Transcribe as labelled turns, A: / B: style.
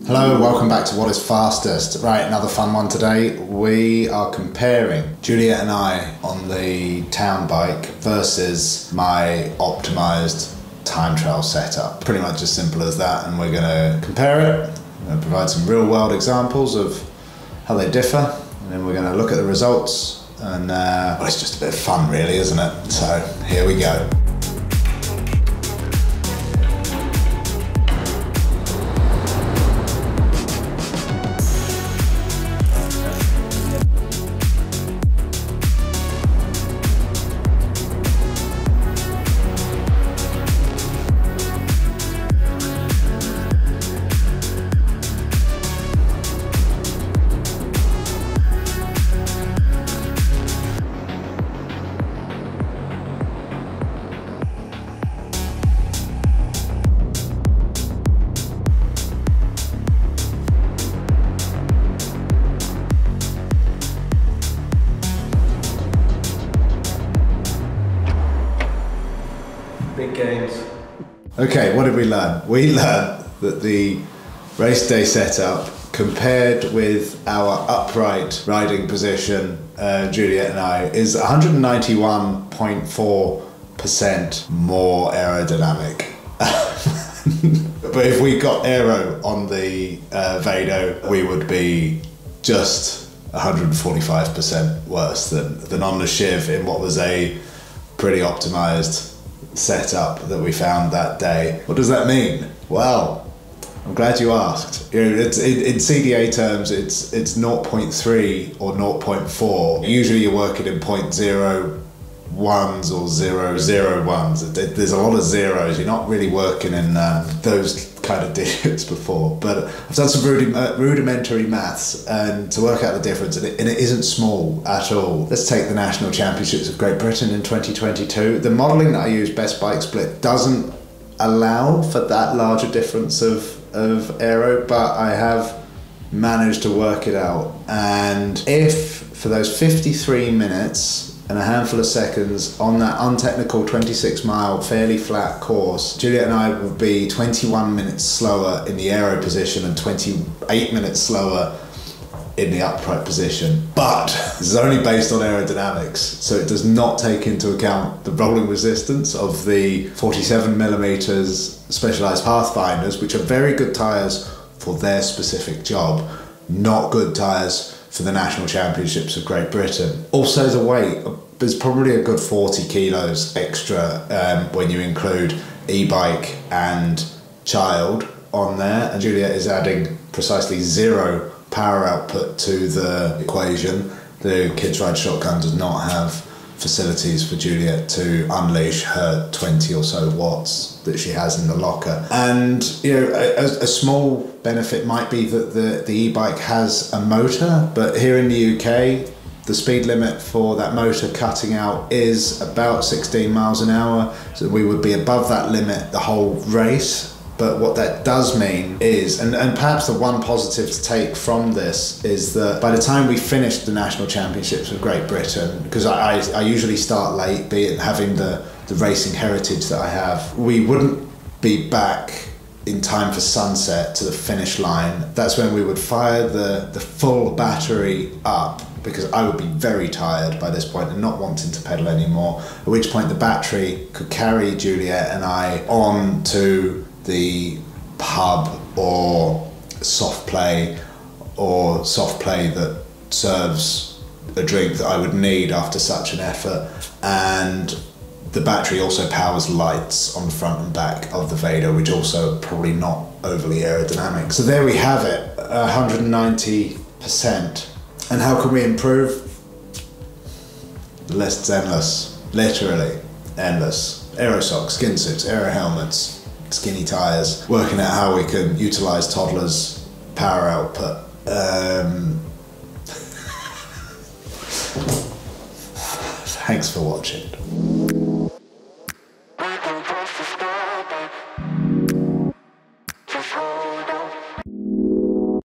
A: Hello and welcome back to What is Fastest. Right, another fun one today. We are comparing Juliette and I on the town bike versus my optimised time trial setup. Pretty much as simple as that, and we're going to compare it. We're going to provide some real world examples of how they differ, and then we're going to look at the results, and well, it's just a bit of fun really, isn't it? So here we go.
B: Big gains.
A: Okay, what did we learn? We learned that the race day setup compared with our upright riding position, Juliette and I, is 191.4% more aerodynamic. But if we got aero on the Vado, we would be just 145% worse than on the Shiv in what was a pretty optimised setup that we found that day. What does that mean? Well, I'm glad you asked. You know, it's, in CDA terms, it's 0.3 or 0.4. Usually you're working in 0.01s or 001s. There's a lot of zeros. You're not really working in those kind of digits before. But I've done some rudimentary maths and to work out the difference, and it isn't small at all. Let's take the National Championships of Great Britain in 2022. The modelling that I use, Best Bike Split, doesn't allow for that larger difference of aero, but I have managed to work it out. And if for those 53 minutes and a handful of seconds on that untechnical 26-mile fairly flat course, Juliette and I would be 21 minutes slower in the aero position and 28 minutes slower in the upright position. But this is only based on aerodynamics, so it does not take into account the rolling resistance of the 47mm Specialized Pathfinders, which are very good tyres for their specific job, not good tyres for the National Championships of Great Britain. Also the weight, there's probably a good 40 kilos extra when you include e-bike and child on there, and Juliette is adding precisely 0 power output to the equation. The Kids Ride Shotgun does not have facilities for Juliette to unleash her 20 or so watts that she has in the locker. And you know, a small benefit might be that the e-bike has a motor, but here in the UK the speed limit for that motor cutting out is about 16 miles an hour, so we would be above that limit the whole race. But what that does mean is, and perhaps the one positive to take from this is that by the time we finish the National Championships of Great Britain, because I usually start late, be it having the racing heritage that I have, we wouldn't be back in time for sunset to the finish line. That's when we would fire the full battery up, because I would be very tired by this point and not wanting to pedal anymore, at which point the battery could carry Juliette and I on to the pub or soft play that serves a drink that I would need after such an effort. And the battery also powers lights on the front and back of the Vado, which also are probably not overly aerodynamic. So there we have it, 190%. And how can we improve? The list's endless, literally endless. Aero socks, skin suits, aero helmets, skinny tyres, working out how we can utilise toddlers' power output. Thanks for watching.